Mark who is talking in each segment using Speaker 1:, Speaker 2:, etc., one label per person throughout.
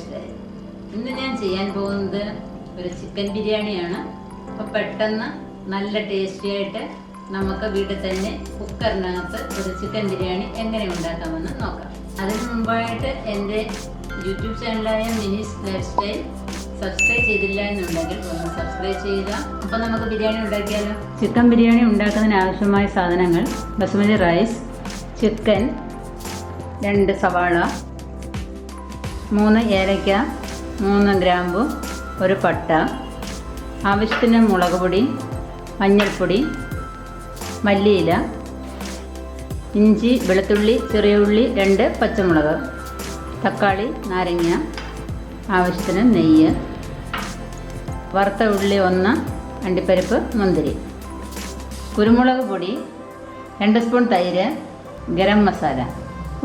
Speaker 1: Style. ഇന്ന് ഞാൻ ചെയ്യാൻ പോകുന്നത് ഒരു ചിക്കൻ ബിരിയാണിയാണ്. അപ്പോൾ പെട്ടെന്ന് നല്ല ടേസ്റ്റി ആയിട്ട് നമുക്ക് വീട്ടിൽ തന്നെ കുക്കറിനകത്ത് ഒരു ചിക്കൻ ബിരിയാണി എങ്ങനെ ഉണ്ടാക്കാമെന്ന് നോക്കാം. അതിന് മുമ്പായിട്ട് എൻ്റെ യൂട്യൂബ് ചാനലായ മിനീസ് ലൈഫ് സ്റ്റൈൽ സബ്സ്ക്രൈബ് ചെയ്തില്ല എന്നുണ്ടെങ്കിൽ ഒന്ന് സബ്സ്ക്രൈബ് ചെയ്യുക. അപ്പോൾ നമുക്ക് ബിരിയാണി ഉണ്ടാക്കിയാലോ. ചിക്കൻ ബിരിയാണി ഉണ്ടാക്കുന്നതിന് ആവശ്യമായ സാധനങ്ങൾ: ബസുമതി റൈസ്, ചിക്കൻ, 2 സവാള, 3 ഏലക്ക, 3 ഗ്രാമ്പു, 1 പട്ട, ആവശ്യത്തിന് മുളക് പൊടി, മഞ്ഞൾപ്പൊടി, മല്ലിയില, ഇഞ്ചി, വെളുത്തുള്ളി, ചെറിയ ഉള്ളി, 2 പച്ചമുളക്, തക്കാളി, നാരങ്ങ, ആവശ്യത്തിന് നെയ്യ്, വറുത്ത ഉള്ളി 1, അണ്ടിപ്പരിപ്പ്, മുന്തിരി, കുരുമുളക് പൊടി, 2 സ്പൂൺ തൈര്, ഗരം മസാല,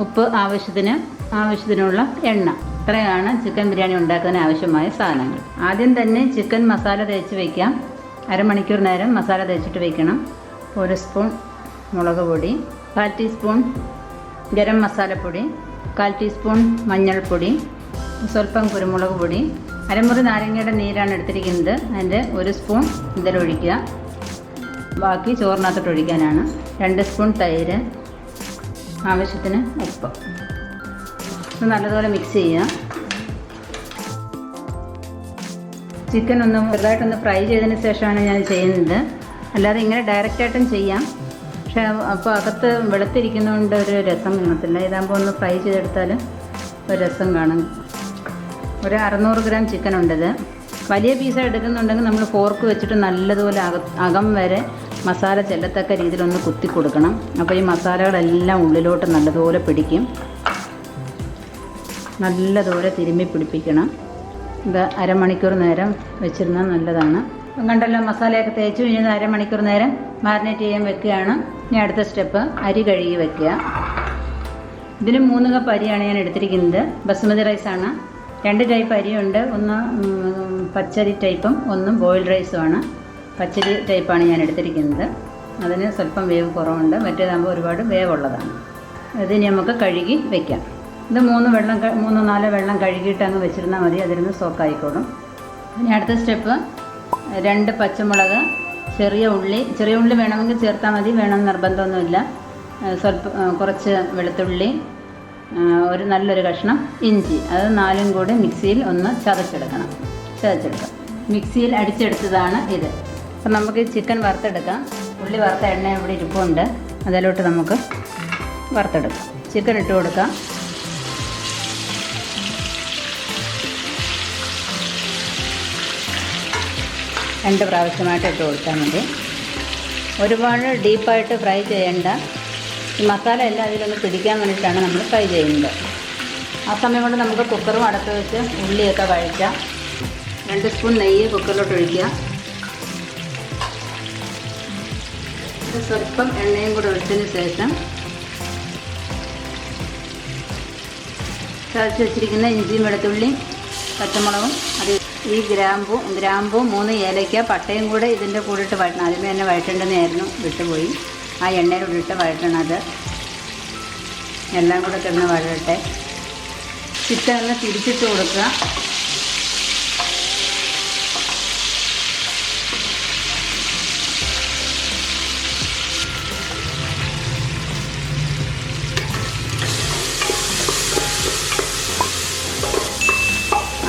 Speaker 1: ഉപ്പ് ആവശ്യത്തിനുള്ള എണ്ണ. ഇത്രയാണ് ചിക്കൻ ബിരിയാണി ഉണ്ടാക്കുന്നതിന് ആവശ്യമായ സാധനങ്ങൾ. ആദ്യം തന്നെ ചിക്കൻ മസാല തേച്ച് വയ്ക്കാം. അരമണിക്കൂർ നേരം മസാല തേച്ചിട്ട് വയ്ക്കണം. 1 സ്പൂൺ മുളക് പൊടി, 1/4 ടീസ്പൂൺ ഗരം മസാലപ്പൊടി, 1/4 ടീസ്പൂൺ മഞ്ഞൾപ്പൊടി, സ്വല്പം കുരുമുളക് പൊടി, അരമുറി നാരങ്ങയുടെ നീരാണ് എടുത്തിരിക്കുന്നത്. അതിൻ്റെ 1 സ്പൂൺ ഇതിലൊഴിക്കുക. ബാക്കി ചോറിനകത്തോട്ട് ഒഴിക്കാനാണ്. 2 സ്പൂൺ തൈര്, ആവശ്യത്തിന് ഉപ്പ്. ഇത് നല്ലതുപോലെ മിക്സ് ചെയ്യുക. ചിക്കൻ ഒന്ന് ചെറുതായിട്ടൊന്ന് ഫ്രൈ ചെയ്തതിന് ശേഷമാണ് ഞാൻ ചെയ്യുന്നത്. അല്ലാതെ ഇങ്ങനെ ഡയറക്റ്റായിട്ടും ചെയ്യാം. പക്ഷേ അപ്പോൾ അകത്ത് വെളുത്തിരിക്കുന്നതുകൊണ്ട് ഒരു രസം കാണത്തില്ല. ഇതാകുമ്പോൾ ഒന്ന് ഫ്രൈ ചെയ്തെടുത്താൽ ഒരു രസം കാണും. ഒരു 600 ഗ്രാം ചിക്കൻ ഉണ്ടത്. വലിയ പീസ് എടുക്കുന്നുണ്ടെങ്കിൽ നമ്മൾ ഫോർക്ക് വെച്ചിട്ട് നല്ലതുപോലെ അകം വരെ മസാല ചെല്ലത്തക്ക രീതിയിലൊന്ന് കുത്തി കൊടുക്കണം. അപ്പോൾ ഈ മസാലകളെല്ലാം ഉള്ളിലോട്ട് നല്ലതുപോലെ പിടിക്കും. നല്ലതുപോലെ തിരുമ്മി പിടിപ്പിക്കണം. ഇത് അരമണിക്കൂർ നേരം വെച്ചിരുന്നാൽ നല്ലതാണ്. കണ്ടല്ലോ, മസാലയൊക്കെ തേച്ച് കഴിഞ്ഞാൽ അരമണിക്കൂർ നേരം മാരിനേറ്റ് ചെയ്യാൻ വെക്കുകയാണ്. ഇനി അടുത്ത സ്റ്റെപ്പ് അരി കഴുകി വെക്കുക. ഇതിന് 3 കപ്പ് അരിയാണ് ഞാൻ എടുത്തിരിക്കുന്നത്. ബസുമതി റൈസാണ്. 2 ടൈപ്പ് അരിയുണ്ട്. ഒന്ന് പച്ചരി ടൈപ്പും ഒന്ന് ബോയിൽഡ് റൈസുമാണ്. പച്ചരി ടൈപ്പാണ് ഞാൻ എടുത്തിരിക്കുന്നത്. അതിന് സ്വല്പം വേവ് കുറവുണ്ട്. മറ്റേതാകുമ്പോൾ ഒരുപാട് വേവുള്ളതാണ്. ഇതിന് നമുക്ക് കഴുകി വയ്ക്കാം. ഇത് 3-4 വെള്ളം കഴുകിയിട്ട് അങ്ങ് വെച്ചിരുന്നാൽ മതി. അതിരുന്ന് സോക്കായിക്കോളും. ഇനി അടുത്ത സ്റ്റെപ്പ് 2 പച്ചമുളക്, ചെറിയ ഉള്ളി വേണമെങ്കിൽ ചേർത്താൽ മതി. വേണമെന്ന് നിർബന്ധമൊന്നുമില്ല. കുറച്ച് വെളുത്തുള്ളി, നല്ലൊരു കഷ്ണം ഇഞ്ചി. അത് 4ഉം കൂടി മിക്സിയിൽ ഒന്ന് ചതച്ചെടുക്കാം. മിക്സിയിൽ അടിച്ചെടുത്തതാണ് ഇത്. അപ്പം നമുക്ക് ചിക്കൻ വറുത്തെടുക്കാം. ഉള്ളി വറുത്ത എണ്ണ ഇവിടെ ഇരിപ്പുണ്ട്. അതിലോട്ട് നമുക്ക് വറുത്തെടുക്കാം. ചിക്കൻ ഇട്ട് കൊടുക്കാം. രണ്ട് പ്രാവശ്യമായിട്ട് ഇട്ട് കൊടുത്താൽ മതി. ഒരുപാട് ഡീപ്പായിട്ട് ഫ്രൈ ചെയ്യേണ്ട. ഈ മസാല എല്ലാം അതിലൊന്ന് പിടിക്കാൻ വേണ്ടിയിട്ടാണ് നമ്മൾ ഫ്രൈ ചെയ്യുന്നത്. ആ സമയം കൊണ്ട് നമുക്ക് കുക്കറും അടച്ച് വെച്ച് ഉള്ളിയൊക്കെ വഴറ്റാം. 2 സ്പൂൺ നെയ്യ് കുക്കറിലോട്ട് ഒഴിക്കുക. സ്വല്പം എണ്ണയും കൂടെ ഒഴിച്ചതിന് ശേഷം ചതച്ച് വെച്ചിരിക്കുന്ന ഇഞ്ചിയും വെളുത്തുള്ളി പച്ചമുളകും ഈ ഗ്രാമ്പു 3 ഏലയ്ക്ക പട്ടയും കൂടെ ഇതിൻ്റെ കൂടെ ഇട്ട് വഴറ്റണം. ആദ്യമേ തന്നെ വഴറ്റേണ്ടതായിരുന്നു, വിട്ടുപോയി. ആ എണ്ണയിലൂടെ ഇട്ട് വഴറ്റണം. അത് എല്ലാം കൂടെ കിടന്ന് വഴട്ടെ. ചിക്കൻ ഒന്ന് തിരിച്ചിട്ട് കൊടുക്കുക.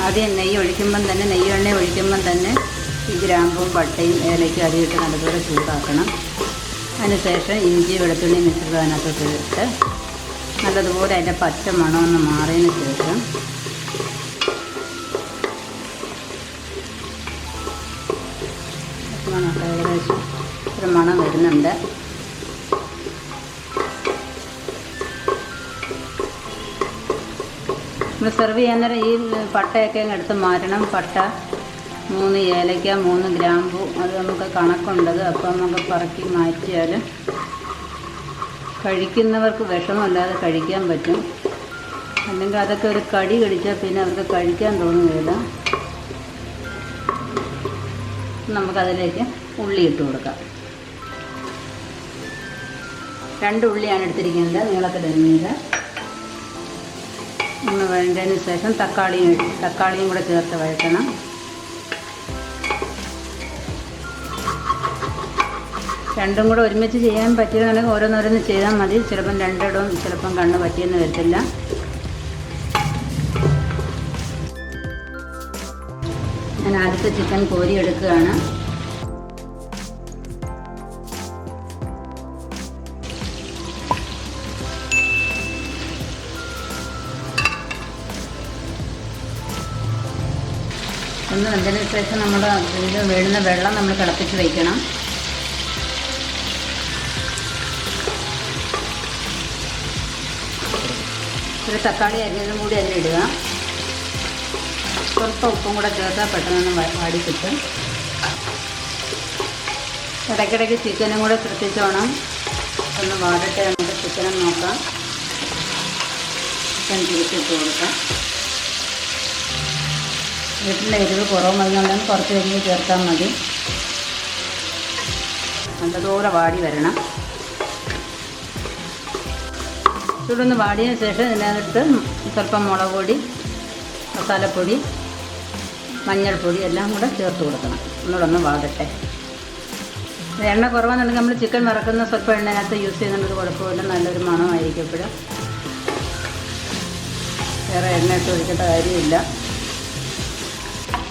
Speaker 1: ആദ്യം നെയ്യ് എണ്ണ ഒഴിക്കുമ്പം തന്നെ ഈ ഗ്രാമ്പും പട്ടയും ഏലയ്ക്കും അതിലിട്ട് നല്ലതുപോലെ ചൂടാക്കണം. അതിനുശേഷം ഇഞ്ചി വെളുത്തുള്ളി മിശ്രിതം അതിനകത്തോട്ട് ഇട്ട് നല്ലതുപോലെ അതിൻ്റെ പച്ച മണമൊന്ന് മാറിയതിന് ശേഷം ഏകദേശം ഒരു മണം വരുന്നുണ്ട്. നമ്മൾ സെർവ് ചെയ്യാൻ നേരം ഈ പട്ടയൊക്കെ എടുത്ത് മാറ്റണം. പട്ട, 3 ഏലയ്ക്ക, 3 ഗ്രാമ്പു, അത് നമുക്ക് കണക്കുണ്ടത്. അപ്പോൾ നമുക്ക് പറക്കി മാറ്റിയാൽ കഴിക്കുന്നവർക്ക് വിഷമമില്ലാതെ കഴിക്കാൻ പറ്റും. അല്ലെങ്കിൽ അതൊക്കെ ഒരു കടി കടിച്ചാൽ പിന്നെ അവർക്ക് കഴിക്കാൻ തോന്നുകയില്ല. നമുക്കതിലേക്ക് ഉള്ളി ഇട്ട് കൊടുക്കാം. 2 ഉള്ളിയാണ് എടുത്തിരിക്കുന്നത്, നീളത്തിൽ അരിഞ്ഞത്. ഒന്ന് വഴണ്ടതിന് ശേഷം തക്കാളിയും കൂടെ ചേർത്ത് വഴറ്റണം. രണ്ടും കൂടെ ഒരുമിച്ച് ചെയ്യാൻ പറ്റിയതാണെങ്കിൽ ഓരോന്നോരോന്ന് ചെയ്താൽ മതി. ചിലപ്പം രണ്ടിടവും ചിലപ്പം കണ്ണ് പറ്റിയെന്ന് വരത്തില്ല. ഞാൻ ആദ്യത്തെ ചിക്കൻ കോരി എടുക്കുകയാണ്. ഒന്ന് വെന്തതിന് ശേഷം നമ്മൾ ഇതിൽ വേണ്ടുന്ന വെള്ളം നമ്മൾ തിളപ്പിച്ച് വയ്ക്കണം. ഒരു തക്കാളി അരിഞ്ഞതും കൂടി അതിലിടുക. സ്വല്പം ഉപ്പും കൂടെ ചേർത്താൽ പെട്ടെന്ന് വാടി കിട്ടും. ഇടയ്ക്കിടയ്ക്ക് ചിക്കനും കൂടെ ശ്രദ്ധിച്ചോണം. ഒന്ന് വാടട്ടെ. നമുക്ക് ചിക്കനും നോക്കാം. ചിക്കൻ തിരിച്ചിട്ട് കൊടുക്കാം. വീട്ടിലെ എരിവ് കുറവ് മതിയുണ്ടെങ്കിൽ കുറച്ച് എരിവ് ചേർത്താൽ മതി. നല്ലതുപോലെ വാടി വരണം. ചൂടൊന്ന് വാടിയതിന് ശേഷം ഇതിനകത്ത് സ്വല്പം മുളക് പൊടി, മസാലപ്പൊടി, മഞ്ഞൾപ്പൊടി എല്ലാം കൂടെ ചേർത്ത് കൊടുക്കണം. ഒന്നുകൂടെ വാടട്ടെ. എണ്ണ കുറവാണെന്നുണ്ടെങ്കിൽ നമ്മൾ ചിക്കൻ വറക്കുന്ന സ്വല്പം എണ്ണനകത്ത് യൂസ് ചെയ്യുന്നൊരു കുഴപ്പമില്ല. നല്ലൊരു മണമായിരിക്കും. എപ്പോഴും വേറെ എണ്ണ ഇട്ട് ഒഴിക്കേണ്ട കാര്യമില്ല.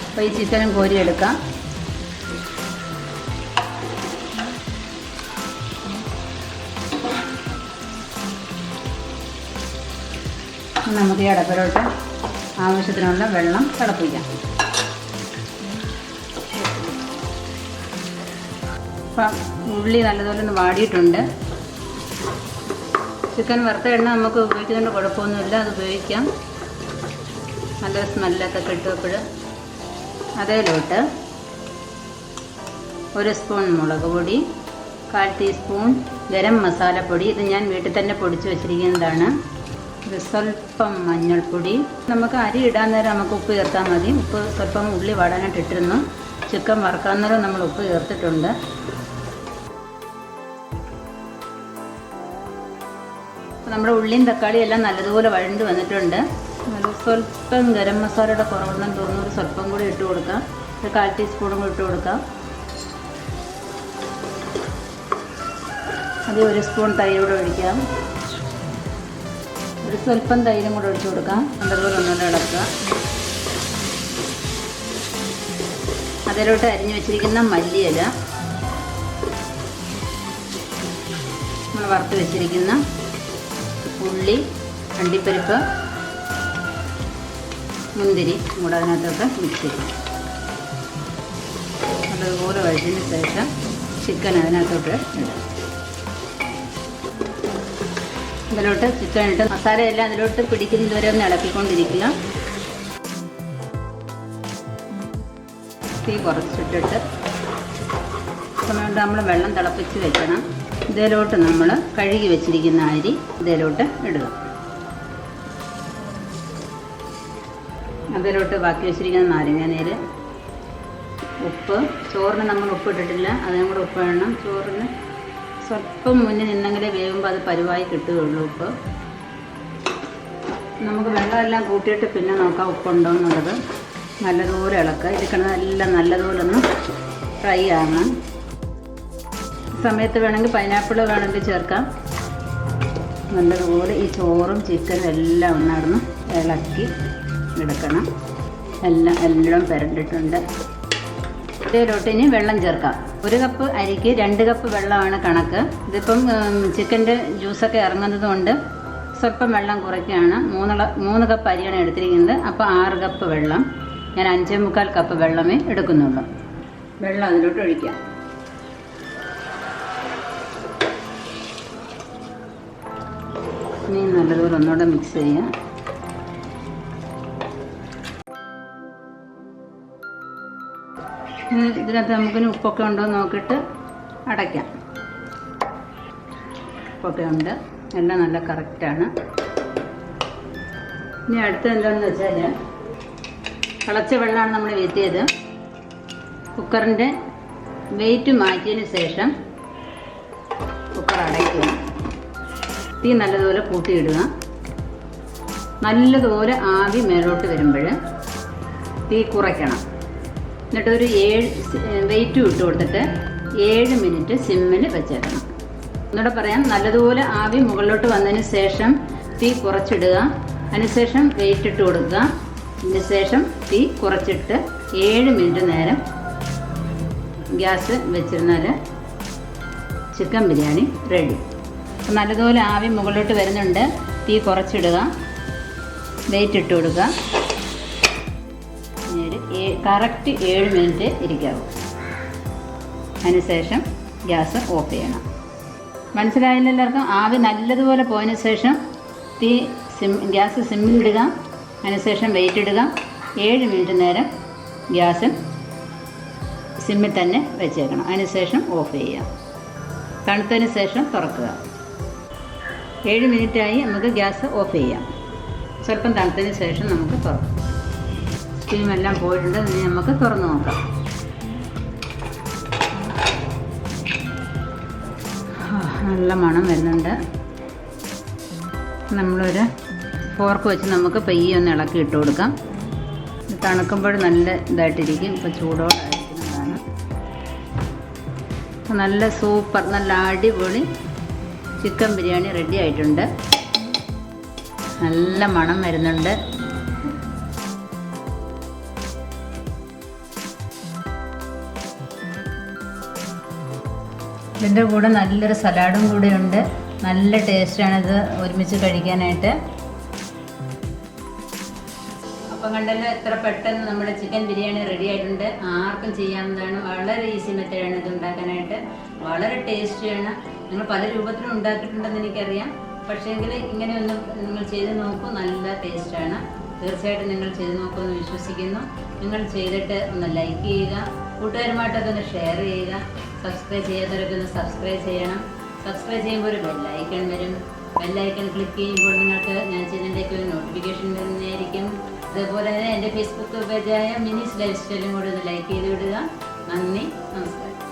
Speaker 1: അപ്പോൾ ഈ ചിക്കനും കോരിയെടുക്കാം. നമുക്ക് ഈ അടപ്പിലോട്ട് ആവശ്യത്തിനുള്ള വെള്ളം തിളപ്പിക്കാം. അപ്പം ഉള്ളി നല്ലതുപോലെ ഒന്ന് വാടിയിട്ടുണ്ട്. ചിക്കൻ വറുത്ത എണ്ണ നമുക്ക് ഉപയോഗിക്കുന്നതിൻ്റെ കുഴപ്പമൊന്നുമില്ല. അത് ഉപയോഗിക്കാം. നല്ല സ്മെല്ലൊക്കെ കിട്ടുമ്പോൾ അതിലോട്ട് 1 സ്പൂൺ മുളക് പൊടി, 1/4 ടീസ്പൂൺ ഗരം മസാലപ്പൊടി. ഇത് ഞാൻ വീട്ടിൽ തന്നെ പൊടിച്ച് വെച്ചിരിക്കുന്നതാണ്. ഒരു സ്വല്പം മഞ്ഞൾപ്പൊടി. നമുക്ക് അരി ഇടാൻ നേരം നമുക്ക് ഉപ്പ് ചേർത്താൽ മതി. ഉപ്പ് സ്വല്പം ഉള്ളി വാടാനായിട്ട് ഇട്ടിരുന്നു. ചിക്കൻ വറുക്കാൻ നേരം നമ്മൾ ഉപ്പ് ചേർത്തിട്ടുണ്ട്. നമ്മുടെ ഉള്ളിയും തക്കാളിയും എല്ലാം നല്ലതുപോലെ വഴണ്ട് വന്നിട്ടുണ്ട്. നല്ല സ്വല്പം ഗരം മസാലയുടെ കുറവുണ്ടെന്ന് തോന്നുന്നു. ഒരു സ്വല്പം കൂടി ഇട്ട് കൊടുക്കാം. ഒരു 1/4 ടീസ്പൂണും കൂടി ഇട്ട് കൊടുക്കാം. അത് 1 സ്പൂൺ തൈരോട് ഒഴിക്കാം. ഒരു സ്വല്പം തൈരും കൂടെ ഒഴിച്ചു കൊടുക്കാം. നല്ലതുപോലെ ഒന്നുകൂടെ ഇളക്കുക. അതിലോട്ട് അരിഞ്ഞു വെച്ചിരിക്കുന്ന മല്ലിയില, നമ്മൾ വറുത്ത് വെച്ചിരിക്കുന്ന ഉള്ളി, അണ്ടിപ്പരിപ്പ്, മുന്തിരി കൂടെ അതിനകത്തോട്ട് മിക്സ് ചെയ്യും. നല്ലതുപോലെ വഴറ്റിന് ശേഷം ചിക്കൻ അതിനകത്തോട്ട് ഇടും. അതിലോട്ട് ചിക്കൻ ഇട്ട് മസാലയെല്ലാം അതിലോട്ട് പിടിക്കുന്നതുവരെ ഒന്ന് ഇളക്കിക്കൊണ്ടിരിക്കുക. തീ കുറച്ചിട്ടിട്ട് സമയം കൊണ്ട് നമ്മൾ വെള്ളം തിളപ്പിച്ച് വെക്കണം. ഇതിലോട്ട് നമ്മൾ കഴുകി വെച്ചിരിക്കുന്ന അരി ഇതിലോട്ട് ഇടുക. അതിലോട്ട് ബാക്കി വെച്ചിരിക്കുന്ന നാരങ്ങാനീര്, ഉപ്പ്. ചോറിന് നമ്മൾ ഉപ്പ് ഇട്ടിട്ടില്ല. അതിനും കൂടെ ഉപ്പ് വേണം. ചോറിന് സ്വല്പം മുന്നിൽ നിന്നെങ്കിലേ വേകുമ്പോൾ അത് പരുവായി കിട്ടുകയുള്ളൂ ഉപ്പ്. നമുക്ക് വെള്ളമെല്ലാം കൂട്ടിയിട്ട് പിന്നെ നോക്കാം ഉപ്പുണ്ടോ എന്നുള്ളത്. നല്ലതുപോലെ ഇളക്കുക. ഇത് കിടന്നെല്ലാം നല്ലതുപോലെ ഒന്ന് ഫ്രൈ ആകണം. സമയത്ത് വേണമെങ്കിൽ പൈനാപ്പിൾ വേണമെങ്കിൽ ചേർക്കാം. നല്ലതുപോലെ ഈ ചോറും ചിക്കനും എല്ലാം ഒന്നടന്ന് ഇളക്കി എടുക്കണം. എല്ലാം പുരണ്ടിട്ടുണ്ട്. ഇതിലോട്ട് ഇനി വെള്ളം ചേർക്കാം. 1 കപ്പ് അരിക്ക് 2 കപ്പ് വെള്ളമാണ് കണക്ക്. ഇതിപ്പം ചിക്കൻ്റെ ജ്യൂസൊക്കെ ഇറങ്ങുന്നത് കൊണ്ട് സ്വല്പം വെള്ളം കുറയ്ക്കുകയാണ്. 3 കപ്പ് അരിയാണ് എടുത്തിരിക്കുന്നത്. അപ്പോൾ 6 കപ്പ് വെള്ളം. ഞാൻ 5.25 കപ്പ് വെള്ളമേ എടുക്കുന്നുള്ളൂ. വെള്ളം അതിലോട്ട് ഒഴിക്കാം. ഇനി നല്ലതുപോലെ ഒന്നുകൂടെ മിക്സ് ചെയ്യാം. ഇതിനകത്ത് നമുക്കിനി ഉപ്പൊക്കെ ഉണ്ടോ എന്ന് നോക്കിയിട്ട് അടയ്ക്കാം. ഉപ്പൊക്കെ ഉണ്ട്. എല്ലാം നല്ല കറക്റ്റാണ്. ഇനി അടുത്ത് എന്താണെന്ന് വെച്ചാൽ തിളച്ച വെള്ളമാണ് നമ്മൾ വീഴ്ത്തിയത്. കുക്കറിൻ്റെ വെയിറ്റ് മാറ്റിയതിന് ശേഷം കുക്കർ അടയ്ക്കുക. തീ നല്ലതുപോലെ കൂട്ടിയിടുക. നല്ലതുപോലെ ആവി മേലോട്ട് വരുമ്പോൾ തീ കുറയ്ക്കണം. എന്നിട്ടൊരു 7 വെയിറ്റും ഇട്ട് കൊടുത്തിട്ട് 7 മിനിറ്റ് സിമ്മിൽ വെച്ചേക്കണം. ഒന്നുകൂടെ പറയാം, നല്ലതുപോലെ ആവി മുകളിലോട്ട് വന്നതിന് ശേഷം തീ കുറച്ചിടുക, അതിനുശേഷം വെയിറ്റ് ഇട്ട് കൊടുക്കുക, അതിനുശേഷം തീ കുറച്ചിട്ട് 7 മിനിറ്റ് നേരം ഗ്യാസ് വെച്ചിരുന്നാൽ ചിക്കൻ ബിരിയാണി റെഡി. അപ്പം നല്ലതുപോലെ ആവി മുകളിലോട്ട് വരുന്നുണ്ട്. തീ കുറച്ചിടുക, വെയിറ്റ് ഇട്ട് കൊടുക്കുക. കറക്റ്റ് 7 മിനിറ്റ് ഇരിക്കാവും. അതിനുശേഷം ഗ്യാസ് ഓഫ് ചെയ്യണം. മനസ്സിലായില്ല എല്ലാവർക്കും? ആവി നല്ലതുപോലെ പോയതിന് ശേഷം തീ ഗ്യാസ് സിമ്മിലിടുക, അതിനുശേഷം വെയിറ്റ് ഇടുക. 7 മിനിറ്റ് നേരം ഗ്യാസ് സിമ്മിൽ തന്നെ വെച്ചേക്കണം. അതിനുശേഷം ഓഫ് ചെയ്യുക. തണുത്തതിന് ശേഷം തുറക്കുക. 7 മിനിറ്റായി, നമുക്ക് ഗ്യാസ് ഓഫ് ചെയ്യാം. സ്വല്പം തണുത്തതിന് ശേഷം നമുക്ക് തുറക്കാം. സ്റ്റീമെല്ലാം പോയിട്ടുണ്ട്. ഇനി നമുക്ക് തുറന്ന് നോക്കാം. നല്ല മണം വരുന്നുണ്ട്. നമ്മളൊരു ഫോർക്ക് വെച്ച് നമുക്ക് പയ്യെ ഒന്ന് ഇളക്കി ഇട്ട് കൊടുക്കാം. തണുക്കുമ്പോൾ നല്ല ഇതായിട്ടിരിക്കും. ഇപ്പോൾ ചൂടോടെ ആയിരിക്കുന്നതാണ്. നല്ല സൂപ്പർ, നല്ല അടിപൊളി ചിക്കൻ ബിരിയാണി റെഡി ആയിട്ടുണ്ട്. നല്ല മണം വരുന്നുണ്ട്. ഇതിൻ്റെ കൂടെ നല്ലൊരു സലാഡും കൂടെ ഉണ്ട്. നല്ല ടേസ്റ്റാണിത് ഒരുമിച്ച് കഴിക്കാനായിട്ട്. അപ്പം കണ്ടല്ലോ, എത്ര പെട്ടെന്ന് നമ്മുടെ ചിക്കൻ ബിരിയാണി റെഡി ആയിട്ടുണ്ട്. ആർക്കും ചെയ്യാവുന്നതാണ്. വളരെ ഈസി മെത്തേഡാണ് ഇത് ഉണ്ടാക്കാനായിട്ട്. വളരെ ടേസ്റ്റിയാണ്. നിങ്ങൾ പല രൂപത്തിലും ഉണ്ടാക്കിയിട്ടുണ്ടെന്ന് എനിക്കറിയാം. പക്ഷേങ്കിൽ ഇങ്ങനെയൊന്ന് നിങ്ങൾ ചെയ്ത് നോക്കൂ, നല്ല ടേസ്റ്റാണ്. തീർച്ചയായിട്ടും നിങ്ങൾ ചെയ്ത് നോക്കുമെന്ന് വിശ്വസിക്കുന്നു. നിങ്ങൾ ചെയ്തിട്ട് ഒന്ന് ലൈക്ക് ചെയ്യുക, കൂട്ടുകാരുമായിട്ടൊക്കെ ഒന്ന് ഷെയർ ചെയ്യുക. സബ്സ്ക്രൈബ് ചെയ്യാത്തവരൊക്കെ ഒന്ന് സബ്സ്ക്രൈബ് ചെയ്യണം. സബ്സ്ക്രൈബ് ചെയ്യുമ്പോൾ ഒരു ബെല്ലൈക്കൺ വരും. ബെല്ലൈക്കൺ ക്ലിക്ക് ചെയ്യുമ്പോൾ നിങ്ങൾക്ക് ഞാൻ ചെയ്യുന്നതിൻ്റെയൊക്കെ ഒരു നോട്ടിഫിക്കേഷൻ വരുന്നതായിരിക്കും. അതുപോലെ തന്നെ എൻ്റെ ഫേസ്ബുക്ക് പേജായ മിനിസ് ലൈഫ് സ്റ്റൈലും കൂടി ഒന്ന് ലൈക്ക് ചെയ്ത് വിടുക. നന്ദി, നമസ്കാരം.